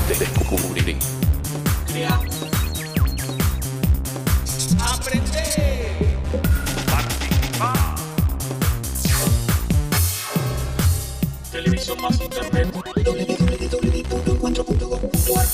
Descubrí. Crea. Aprender. Participar. Televisión más internet. www.encuentro.gov.ar.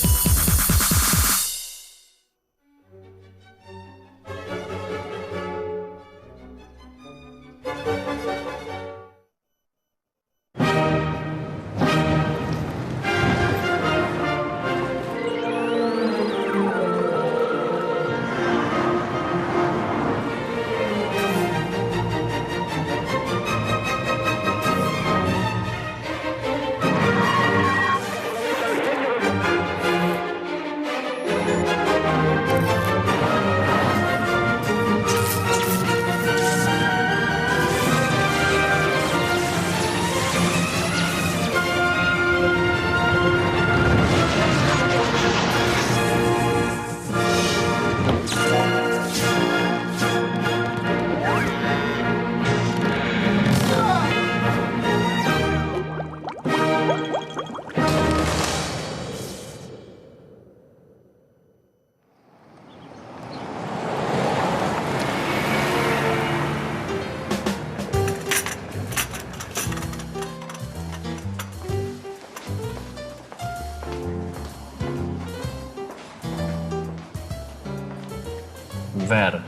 Ver.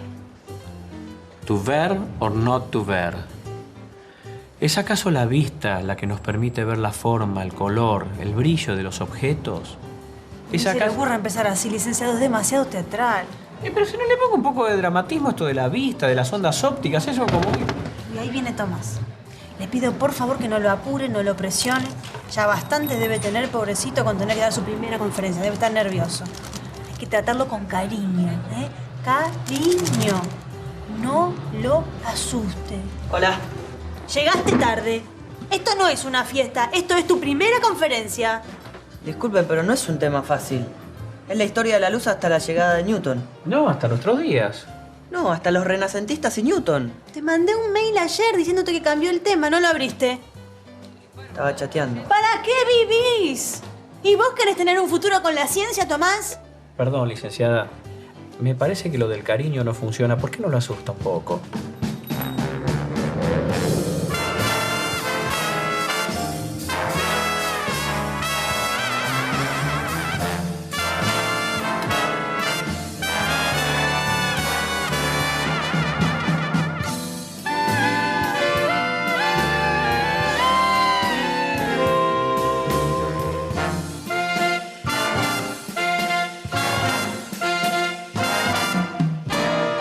To ver or not to ver. ¿Es acaso la vista la que nos permite ver la forma, el color, el brillo de los objetos? ¿Es No se le acaso... ocurra empezar así, licenciado, es demasiado teatral. Pero si no le pongo un poco de dramatismo a esto de la vista, de las ondas ópticas, eso como... Y ahí viene Tomás. Le pido por favor que no lo apure, no lo presione. Ya bastante debe tener, pobrecito, con tener que dar su primera conferencia. Debe estar nervioso. Hay que tratarlo con cariño, ¿eh? Cariño. No lo asuste. Hola. Llegaste tarde. Esto no es una fiesta, esto es tu primera conferencia. Disculpe, pero no es un tema fácil. Es la historia de la luz hasta la llegada de Newton. No, hasta nuestros días. No, hasta los renacentistas y Newton. Te mandé un mail ayer diciéndote que cambió el tema, ¿no lo abriste? Estaba chateando. ¿Para qué vivís? ¿Y vos querés tener un futuro con la ciencia, Tomás? Perdón, licenciada. Me parece que lo del cariño no funciona. ¿Por qué no lo asusta un poco?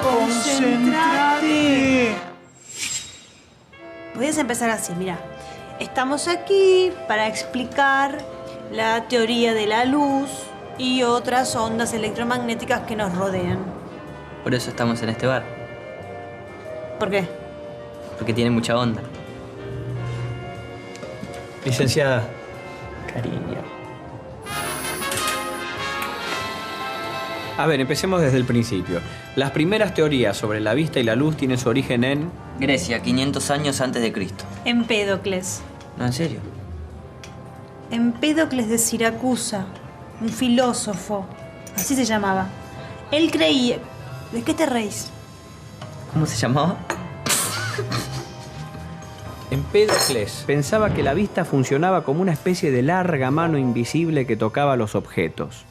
¡Concentrate! Podés empezar así, mira. Estamos aquí para explicar la teoría de la luz y otras ondas electromagnéticas que nos rodean. Por eso estamos en este bar. ¿Por qué? Porque tiene mucha onda. Licenciada. Cariño. A ver, empecemos desde el principio. Las primeras teorías sobre la vista y la luz tienen su origen en... Grecia, 500 años antes de Cristo. Empédocles. No, en serio. Empédocles de Siracusa, un filósofo. Así se llamaba. Él creía... ¿De qué te reís? ¿Cómo se llamaba? Empédocles pensaba que la vista funcionaba como una especie de larga mano invisible que tocaba los objetos.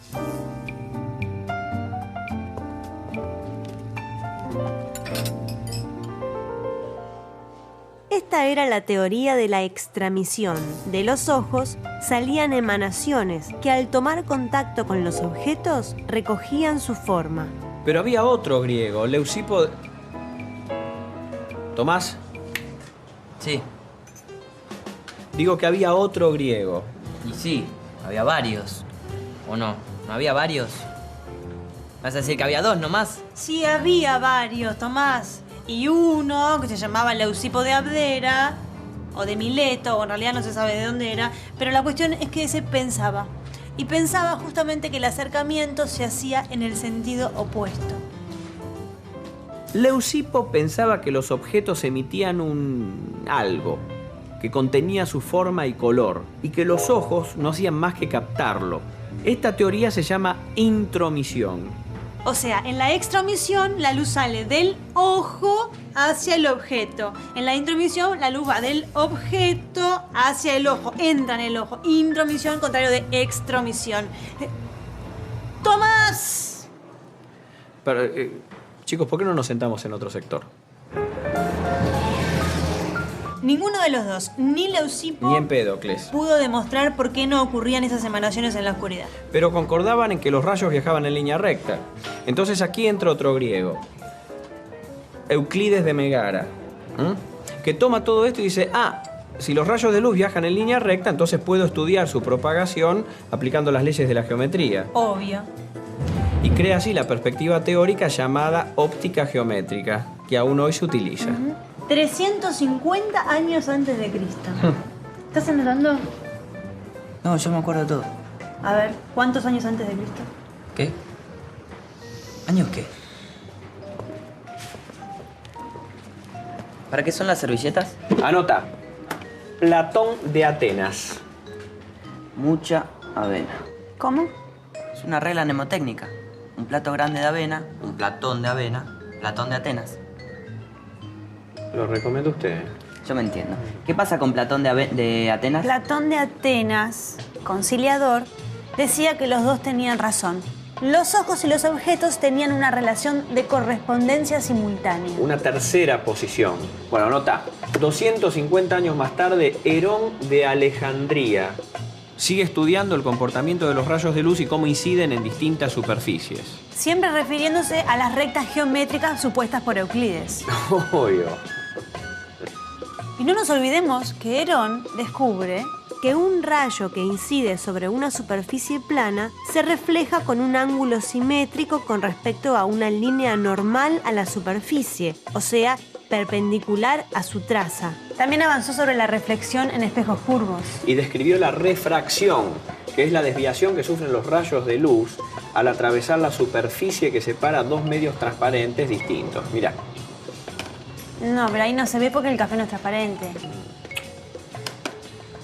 Esta era la teoría de la extramisión. De los ojos salían emanaciones que al tomar contacto con los objetos recogían su forma. Pero había otro griego, Leucipo... ¿Tomás? Sí. Digo que había otro griego. Y sí, había varios. ¿O no? ¿No había varios? ¿Vas a decir que había dos nomás? Sí, había varios, Tomás. Y uno que se llamaba Leucipo de Abdera, o de Mileto, o en realidad no se sabe de dónde era, pero la cuestión es que ese pensaba. Y pensaba justamente que el acercamiento se hacía en el sentido opuesto. Leucipo pensaba que los objetos emitían un... algo. que contenía su forma y color, y que los ojos no hacían más que captarlo. Esta teoría se llama intromisión. O sea, en la extromisión la luz sale del ojo hacia el objeto. En la intromisión la luz va del objeto hacia el ojo, entra en el ojo. Intromisión, contrario de extromisión. ¡Tomás! Pero, chicos, ¿por qué no nos sentamos en otro sector? Ninguno de los dos, ni Leucipo Ni Empédocles. pudo demostrar por qué no ocurrían esas emanaciones en la oscuridad. Pero concordaban en que los rayos viajaban en línea recta. Entonces aquí entra otro griego, Euclides de Megara, que toma todo esto y dice, si los rayos de luz viajan en línea recta, entonces puedo estudiar su propagación aplicando las leyes de la geometría. Obvio. Y crea así la perspectiva teórica llamada óptica geométrica, que aún hoy se utiliza. 350 años antes de Cristo. ¿Estás anotando? No, yo me acuerdo de todo. A ver, ¿cuántos años antes de Cristo? ¿Qué? ¿Años qué? ¿Para qué son las servilletas? Anota. Platón de Atenas. Mucha avena. ¿Cómo? Es una regla mnemotécnica. Un plato grande de avena, un platón de avena, Platón de Atenas. Lo recomiendo a usted. Yo me entiendo. ¿Qué pasa con Platón de Atenas? Platón de Atenas, conciliador, decía que los dos tenían razón. Los ojos y los objetos tenían una relación de correspondencia simultánea. Una tercera posición. Bueno, anota. 250 años más tarde, Herón de Alejandría sigue estudiando el comportamiento de los rayos de luz y cómo inciden en distintas superficies. Siempre refiriéndose a las rectas geométricas supuestas por Euclides. Obvio. Y no nos olvidemos que Herón descubre que un rayo que incide sobre una superficie plana se refleja con un ángulo simétrico con respecto a una línea normal a la superficie, o sea, perpendicular a su traza. También avanzó sobre la reflexión en espejos curvos. Y describió la refracción, que es la desviación que sufren los rayos de luz al atravesar la superficie que separa dos medios transparentes distintos. Mirá. No, pero ahí no se ve porque el café no es transparente.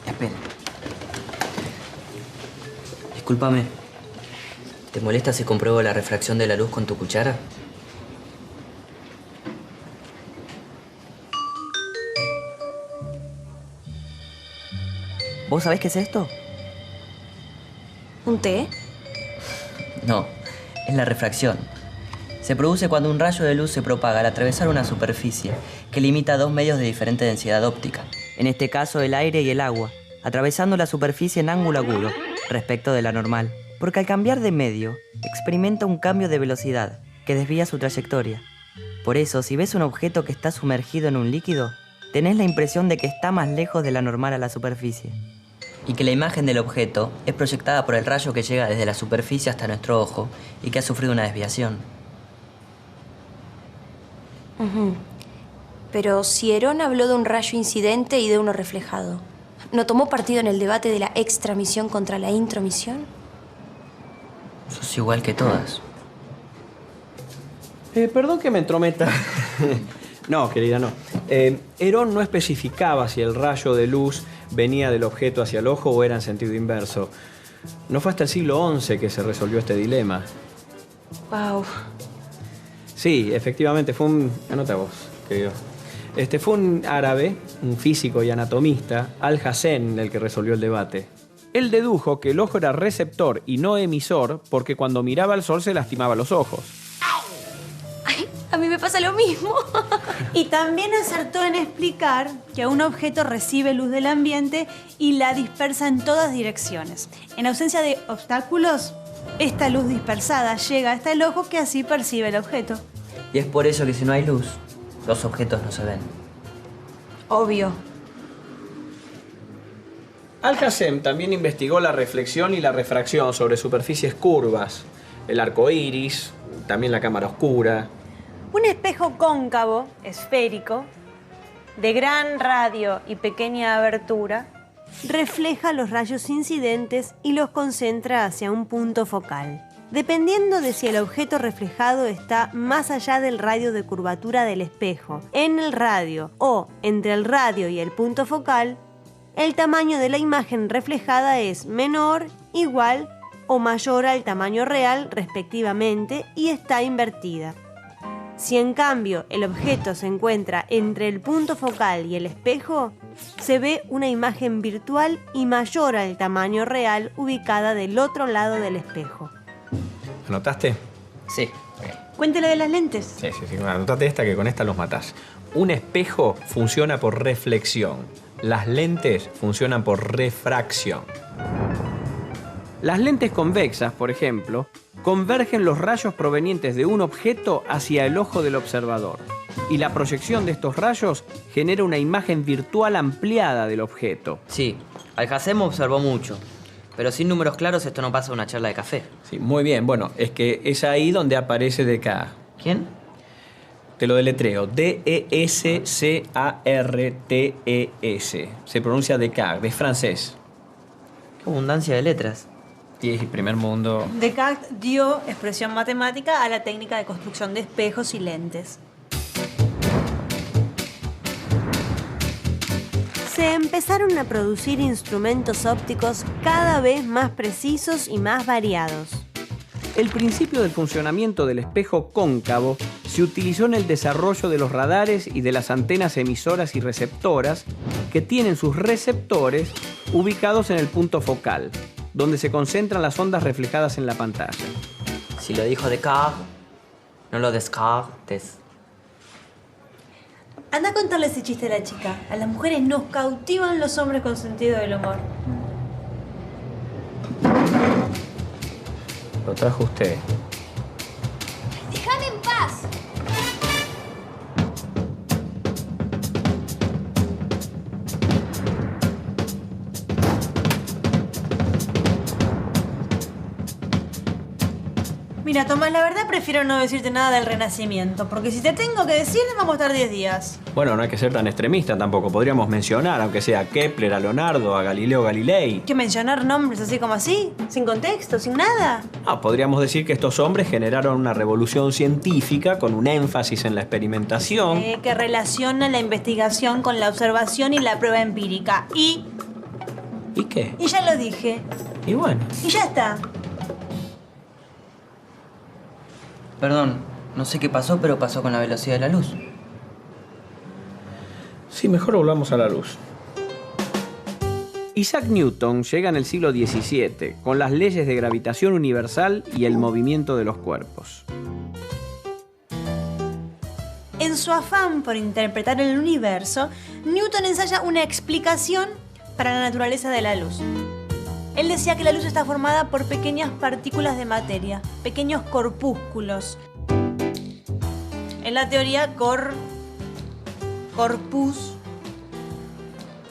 Espera. Discúlpame. ¿Te molesta si compruebo la refracción de la luz con tu cuchara? ¿Vos sabés qué es esto? ¿Un té? No, es la refracción. Se produce cuando un rayo de luz se propaga al atravesar una superficie que limita dos medios de diferente densidad óptica. En este caso, el aire y el agua, atravesando la superficie en ángulo agudo respecto de la normal. Porque al cambiar de medio, experimenta un cambio de velocidad que desvía su trayectoria. Por eso, si ves un objeto que está sumergido en un líquido, tenés la impresión de que está más lejos de la normal a la superficie. Y que la imagen del objeto es proyectada por el rayo que llega desde la superficie hasta nuestro ojo y que ha sufrido una desviación. Pero si Herón habló de un rayo incidente y de uno reflejado, ¿no tomó partido en el debate de la extramisión contra la intromisión? Sos igual que todas. Perdón que me entrometa. No, querida, no. Herón no especificaba si el rayo de luz venía del objeto hacia el ojo o era en sentido inverso. No fue hasta el siglo XI que se resolvió este dilema. Wow. Sí, efectivamente, fue un... Anota vos, querido. Fue un árabe, un físico y anatomista, Al-Hazen, el que resolvió el debate. Él dedujo que el ojo era receptor y no emisor porque cuando miraba al sol se lastimaba los ojos. Ay, a mí me pasa lo mismo. Y también acertó en explicar que un objeto recibe luz del ambiente y la dispersa en todas direcciones. En ausencia de obstáculos, esta luz dispersada llega hasta el ojo que así percibe el objeto. Y es por eso que si no hay luz, los objetos no se ven. Obvio. Al-Hazen también investigó la reflexión y la refracción sobre superficies curvas, el arco iris, también la cámara oscura. Un espejo cóncavo, esférico, de gran radio y pequeña abertura, refleja los rayos incidentes y los concentra hacia un punto focal. Dependiendo de si el objeto reflejado está más allá del radio de curvatura del espejo, en el radio o entre el radio y el punto focal, el tamaño de la imagen reflejada es menor, igual o mayor al tamaño real, respectivamente, y está invertida. Si en cambio el objeto se encuentra entre el punto focal y el espejo, se ve una imagen virtual y mayor al tamaño real ubicada del otro lado del espejo. ¿Anotaste? Sí. Cuéntele de las lentes. Sí. Anotate esta, que con esta los matás. Un espejo funciona por reflexión. Las lentes funcionan por refracción. Las lentes convexas, por ejemplo, convergen los rayos provenientes de un objeto hacia el ojo del observador. Y la proyección de estos rayos genera una imagen virtual ampliada del objeto. Sí, Alhazen observó mucho. Pero sin números claros esto no pasa de una charla de café. Sí, muy bien. Bueno, es que es ahí donde aparece Descartes. ¿Quién? Te lo deletreo. Descartes. Se pronuncia Descartes, es francés. Qué abundancia de letras. Y es el primer mundo. Descartes dio expresión matemática a la técnica de construcción de espejos y lentes. Se empezaron a producir instrumentos ópticos cada vez más precisos y más variados. El principio del funcionamiento del espejo cóncavo se utilizó en el desarrollo de los radares y de las antenas emisoras y receptoras que tienen sus receptores ubicados en el punto focal, donde se concentran las ondas reflejadas en la pantalla. Si lo dijo Descartes, no lo descartes. Anda a contarle ese chiste a la chica. A las mujeres nos cautivan los hombres con sentido del humor. Lo trajo usted. ¡Déjame en paz! Mira, Tomás, la verdad prefiero no decirte nada del Renacimiento, porque si te tengo que decir, vamos a estar 10 días. Bueno, no hay que ser tan extremista tampoco. Podríamos mencionar, aunque sea a Kepler, a Leonardo, a Galileo Galilei. ¿Qué mencionar nombres así como así? ¿Sin contexto? ¿Sin nada? Podríamos decir que estos hombres generaron una revolución científica con un énfasis en la experimentación. Que relaciona la investigación con la observación y la prueba empírica. ¿Y qué? Y ya lo dije. Y bueno. Y ya está. Perdón, no sé qué pasó, pero pasó con la velocidad de la luz. Sí, mejor volvamos a la luz. Isaac Newton llega en el siglo XVII con las leyes de gravitación universal y el movimiento de los cuerpos. En su afán por interpretar el universo, Newton ensaya una explicación para la naturaleza de la luz. Él decía que la luz está formada por pequeñas partículas de materia, pequeños corpúsculos. En la teoría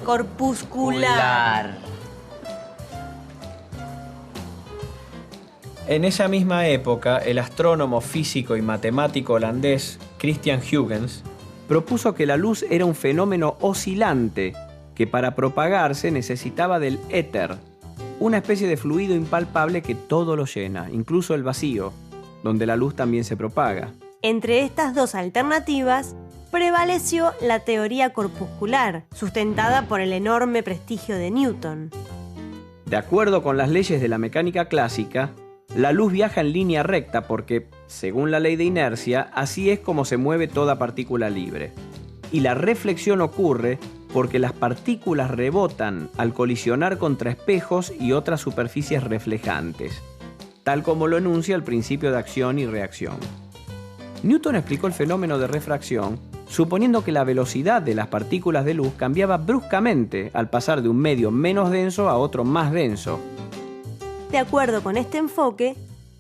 corpuscular. En esa misma época, el astrónomo, físico y matemático holandés Christian Huygens propuso que la luz era un fenómeno oscilante que para propagarse necesitaba del éter, una especie de fluido impalpable que todo lo llena, incluso el vacío, donde la luz también se propaga. Entre estas dos alternativas, prevaleció la teoría corpuscular, sustentada por el enorme prestigio de Newton. De acuerdo con las leyes de la mecánica clásica, la luz viaja en línea recta porque, según la ley de inercia, así es como se mueve toda partícula libre. Y la reflexión ocurre porque las partículas rebotan al colisionar contra espejos y otras superficies reflejantes, tal como lo enuncia el principio de acción y reacción. Newton explicó el fenómeno de refracción suponiendo que la velocidad de las partículas de luz cambiaba bruscamente al pasar de un medio menos denso a otro más denso. De acuerdo con este enfoque,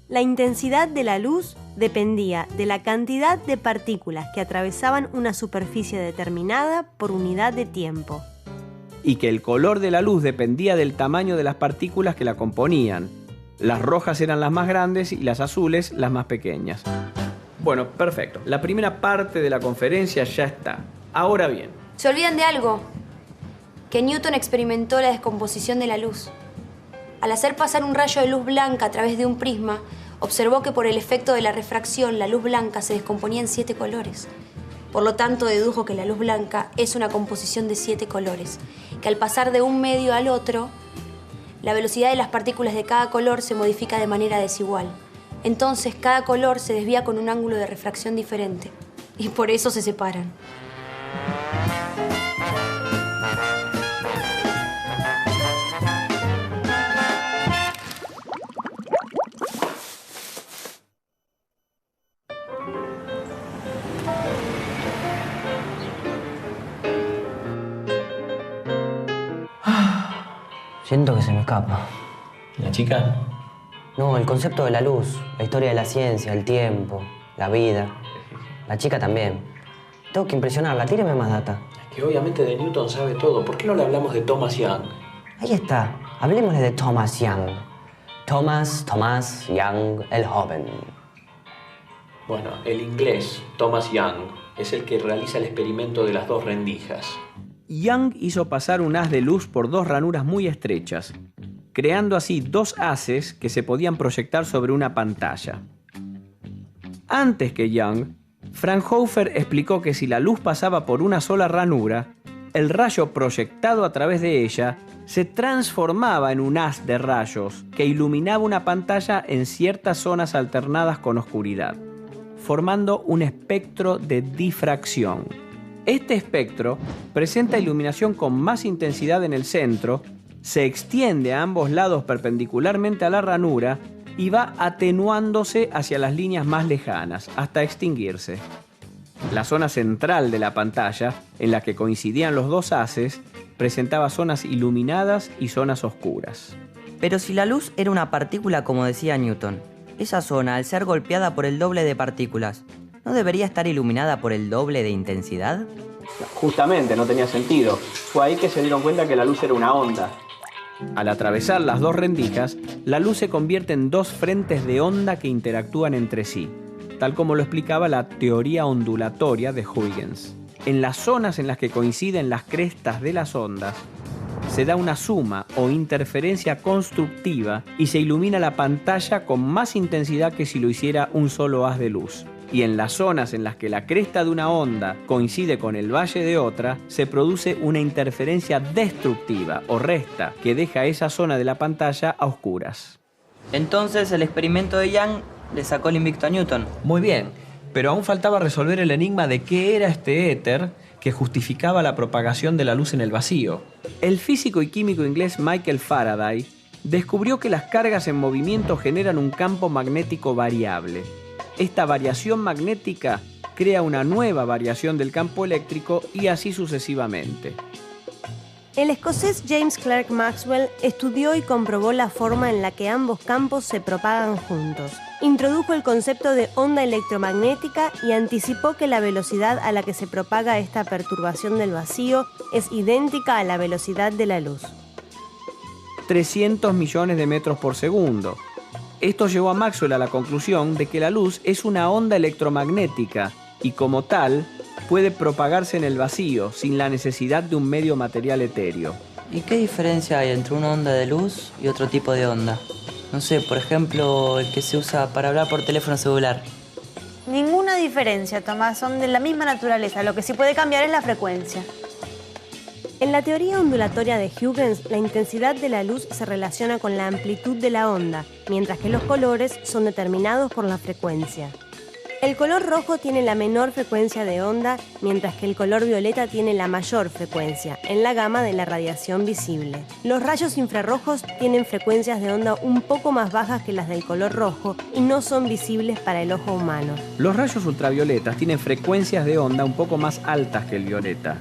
la intensidad de la luz dependía de la cantidad de partículas que atravesaban una superficie determinada por unidad de tiempo. Y que el color de la luz dependía del tamaño de las partículas que la componían. Las rojas eran las más grandes y las azules las más pequeñas. Bueno, perfecto. La primera parte de la conferencia ya está. Ahora bien. Se olvidan de algo. Que Newton experimentó la descomposición de la luz. Al hacer pasar un rayo de luz blanca a través de un prisma, observó que por el efecto de la refracción la luz blanca se descomponía en 7 colores. Por lo tanto, dedujo que la luz blanca es una composición de 7 colores, que al pasar de un medio al otro, la velocidad de las partículas de cada color se modifica de manera desigual. Entonces, cada color se desvía con un ángulo de refracción diferente, y por eso se separan. Siento que se me escapa. ¿La chica? No, el concepto de la luz, la historia de la ciencia, el tiempo, la vida. La chica también. Tengo que impresionarla, tíreme más data. Es que obviamente de Newton sabe todo. ¿Por qué no le hablamos de Thomas Young? Ahí está, hablemosle de Thomas Young. Thomas Young, el joven. Bueno, el inglés, Thomas Young, es el que realiza el experimento de las 2 rendijas. Young hizo pasar un haz de luz por 2 ranuras muy estrechas, creando así 2 haces que se podían proyectar sobre una pantalla. Antes que Young, Fraunhofer explicó que si la luz pasaba por una sola ranura, el rayo proyectado a través de ella se transformaba en un haz de rayos que iluminaba una pantalla en ciertas zonas alternadas con oscuridad, formando un espectro de difracción. Este espectro presenta iluminación con más intensidad en el centro, se extiende a ambos lados perpendicularmente a la ranura y va atenuándose hacia las líneas más lejanas, hasta extinguirse. La zona central de la pantalla, en la que coincidían los 2 haces, presentaba zonas iluminadas y zonas oscuras. Pero si la luz era una partícula como decía Newton, esa zona, al ser golpeada por el doble de partículas, ¿no debería estar iluminada por el doble de intensidad? Justamente, no tenía sentido. Fue ahí que se dieron cuenta que la luz era una onda. Al atravesar las 2 rendijas, la luz se convierte en 2 frentes de onda que interactúan entre sí, tal como lo explicaba la teoría ondulatoria de Huygens. En las zonas en las que coinciden las crestas de las ondas, se da una suma o interferencia constructiva y se ilumina la pantalla con más intensidad que si lo hiciera un solo haz de luz. Y en las zonas en las que la cresta de una onda coincide con el valle de otra, se produce una interferencia destructiva o resta que deja esa zona de la pantalla a oscuras. Entonces el experimento de Young le sacó el invicto a Newton. Muy bien, pero aún faltaba resolver el enigma de qué era este éter que justificaba la propagación de la luz en el vacío. El físico y químico inglés Michael Faraday descubrió que las cargas en movimiento generan un campo magnético variable. Esta variación magnética crea una nueva variación del campo eléctrico y así sucesivamente. El escocés James Clerk Maxwell estudió y comprobó la forma en la que ambos campos se propagan juntos. Introdujo el concepto de onda electromagnética y anticipó que la velocidad a la que se propaga esta perturbación del vacío es idéntica a la velocidad de la luz. 300 millones de metros por segundo. Esto llevó a Maxwell a la conclusión de que la luz es una onda electromagnética y como tal puede propagarse en el vacío sin la necesidad de un medio material etéreo. ¿Y qué diferencia hay entre una onda de luz y otro tipo de onda? No sé, por ejemplo, el que se usa para hablar por teléfono celular. Ninguna diferencia, Tomás. Son de la misma naturaleza. Lo que sí puede cambiar es la frecuencia. En la teoría ondulatoria de Huygens, la intensidad de la luz se relaciona con la amplitud de la onda, mientras que los colores son determinados por la frecuencia. El color rojo tiene la menor frecuencia de onda, mientras que el color violeta tiene la mayor frecuencia, en la gama de la radiación visible. Los rayos infrarrojos tienen frecuencias de onda un poco más bajas que las del color rojo y no son visibles para el ojo humano. Los rayos ultravioletas tienen frecuencias de onda un poco más altas que el violeta.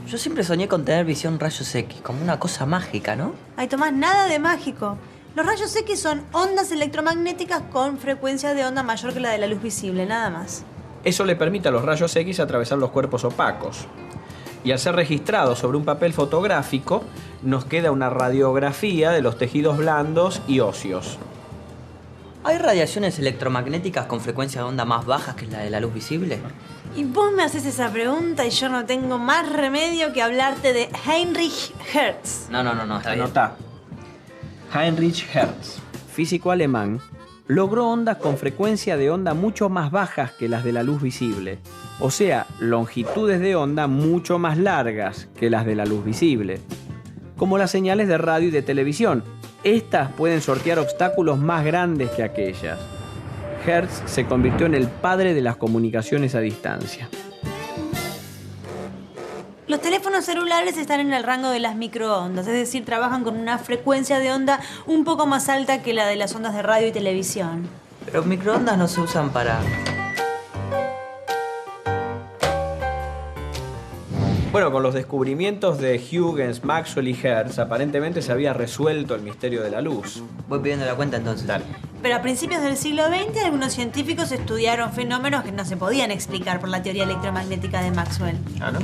Yo siempre soñé con tener visión rayos X, como una cosa mágica, ¿no? Ay, Tomás, nada de mágico. Los rayos X son ondas electromagnéticas con frecuencia de onda mayor que la de la luz visible, nada más. Eso le permite a los rayos X atravesar los cuerpos opacos. Y al ser registrados sobre un papel fotográfico, nos queda una radiografía de los tejidos blandos y óseos. ¿Hay radiaciones electromagnéticas con frecuencia de onda más bajas que la de la luz visible? Y vos me haces esa pregunta y yo no tengo más remedio que hablarte de Heinrich Hertz. No, está bien. Anotá. Heinrich Hertz, físico alemán, logró ondas con frecuencia de onda mucho más bajas que las de la luz visible, o sea, longitudes de onda mucho más largas que las de la luz visible, como las señales de radio y de televisión. Estas pueden sortear obstáculos más grandes que aquellas. Hertz se convirtió en el padre de las comunicaciones a distancia. Los teléfonos celulares están en el rango de las microondas, es decir, trabajan con una frecuencia de onda un poco más alta que la de las ondas de radio y televisión. Pero microondas no se usan para... Bueno, con los descubrimientos de Huygens, Maxwell y Hertz, aparentemente se había resuelto el misterio de la luz. Voy pidiendo la cuenta entonces. Dale. Pero a principios del siglo XX, algunos científicos estudiaron fenómenos que no se podían explicar por la teoría electromagnética de Maxwell. Ah, ¿no?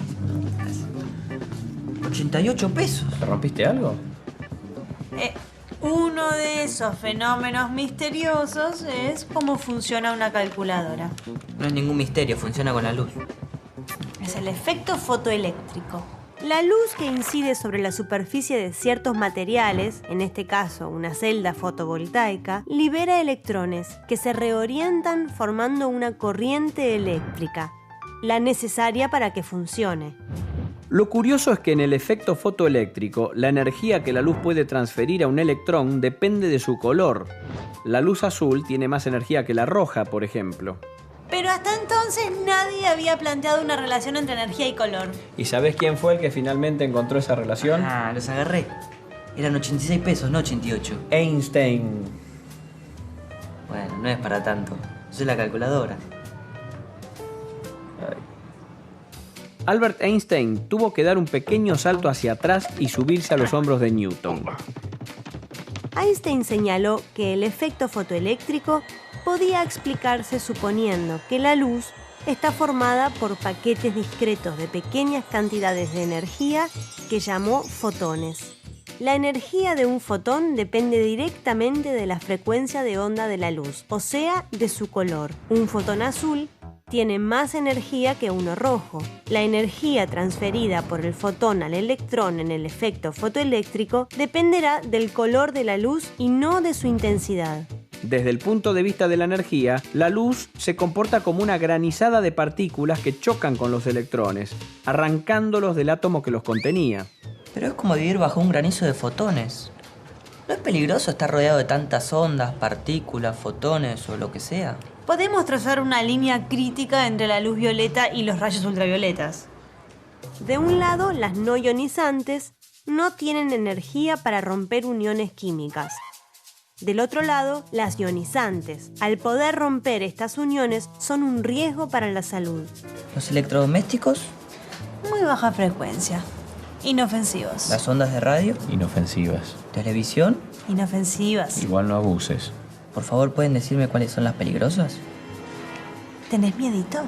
88 pesos. ¿Te rompiste algo? Uno de esos fenómenos misteriosos es cómo funciona una calculadora. No es ningún misterio, funciona con la luz. Es el efecto fotoeléctrico. La luz que incide sobre la superficie de ciertos materiales, en este caso una celda fotovoltaica, libera electrones que se reorientan formando una corriente eléctrica, la necesaria para que funcione. Lo curioso es que en el efecto fotoeléctrico, la energía que la luz puede transferir a un electrón depende de su color. La luz azul tiene más energía que la roja, por ejemplo. Pero hasta entonces nadie había planteado una relación entre energía y color. ¿Y sabés quién fue el que finalmente encontró esa relación? Ah, los agarré. Eran 86 pesos, no 88. Einstein. Bueno, no es para tanto. Soy la calculadora. Albert Einstein tuvo que dar un pequeño salto hacia atrás y subirse a los hombros de Newton. Einstein señaló que el efecto fotoeléctrico podía explicarse suponiendo que la luz está formada por paquetes discretos de pequeñas cantidades de energía que llamó fotones. La energía de un fotón depende directamente de la frecuencia de onda de la luz, o sea, de su color. Un fotón azul tiene más energía que uno rojo. La energía transferida por el fotón al electrón en el efecto fotoeléctrico dependerá del color de la luz y no de su intensidad. Desde el punto de vista de la energía, la luz se comporta como una granizada de partículas que chocan con los electrones, arrancándolos del átomo que los contenía. Pero es como vivir bajo un granizo de fotones. ¿No es peligroso estar rodeado de tantas ondas, partículas, fotones o lo que sea? Podemos trazar una línea crítica entre la luz violeta y los rayos ultravioletas. De un lado, las no ionizantes no tienen energía para romper uniones químicas. Del otro lado, las ionizantes, al poder romper estas uniones, son un riesgo para la salud. ¿Los electrodomésticos? Muy baja frecuencia. Inofensivos. ¿Las ondas de radio? Inofensivas. ¿Televisión? Inofensivas. Igual no abuses. Por favor, ¿pueden decirme cuáles son las peligrosas? ¿Tenés miedito?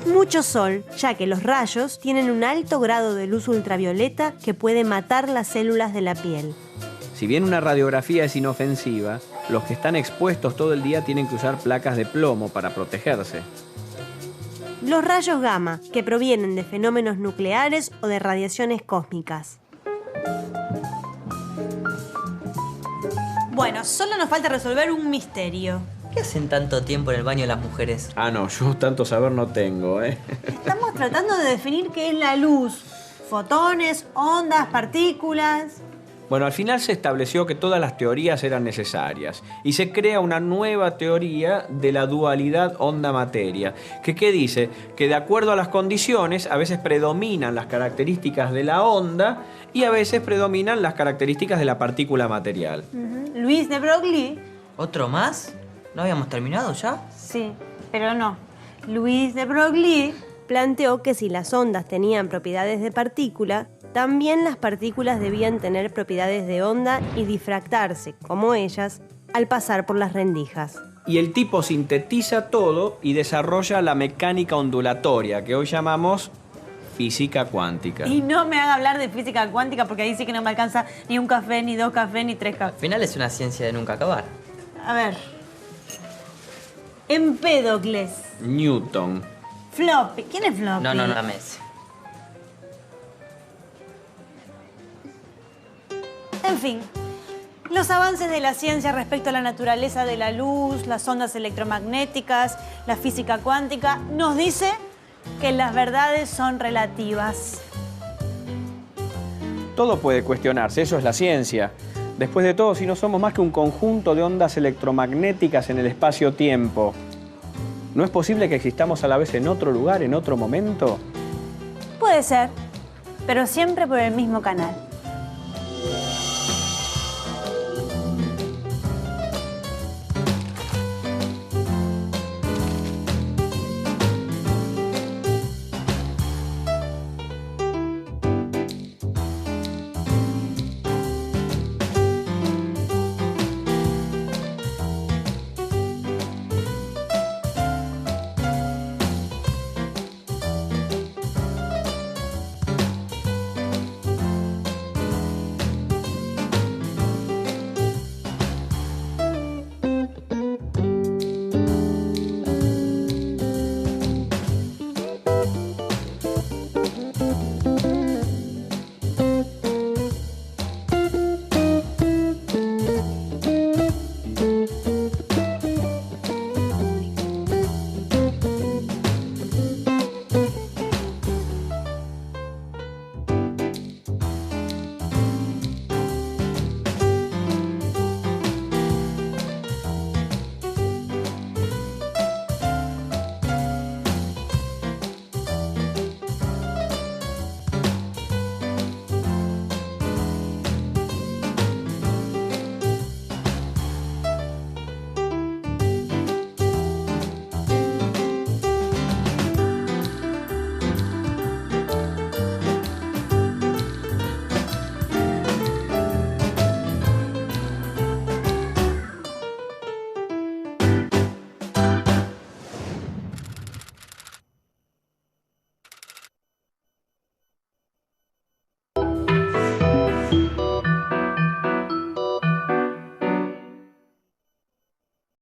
Mucho sol, ya que los rayos tienen un alto grado de luz ultravioleta que puede matar las células de la piel. Si bien una radiografía es inofensiva, los que están expuestos todo el día tienen que usar placas de plomo para protegerse. Los rayos gamma, que provienen de fenómenos nucleares o de radiaciones cósmicas. Bueno, solo nos falta resolver un misterio. ¿Qué hacen tanto tiempo en el baño las mujeres? Ah, no, yo tanto saber no tengo, ¿eh? Estamos tratando de definir qué es la luz. Fotones, ondas, partículas. Bueno, al final se estableció que todas las teorías eran necesarias y se crea una nueva teoría de la dualidad onda-materia, que ¿qué dice? Que de acuerdo a las condiciones a veces predominan las características de la onda y a veces predominan las características de la partícula material. Luis de Broglie. ¿Otro más? ¿No habíamos terminado ya? Sí, pero no. Luis de Broglie planteó que si las ondas tenían propiedades de partícula, también las partículas debían tener propiedades de onda y difractarse, como ellas, al pasar por las rendijas. Y el tipo sintetiza todo y desarrolla la mecánica ondulatoria, que hoy llamamos física cuántica. Y no me haga hablar de física cuántica porque ahí sí que no me alcanza ni un café, ni dos cafés, ni tres Al cafés. final es una ciencia de nunca acabar. A ver. Empédocles. Newton. Floppy. ¿Quién es Floppy? No, dame ese. En fin, Los avances de la ciencia respecto a la naturaleza de la luz, las ondas electromagnéticas, la física cuántica, nos dice que las verdades son relativas. Todo puede cuestionarse, eso es la ciencia. Después de todo, si no somos más que un conjunto de ondas electromagnéticas en el espacio-tiempo, ¿no es posible que existamos a la vez en otro lugar, en otro momento? Puede ser, pero siempre por el mismo canal.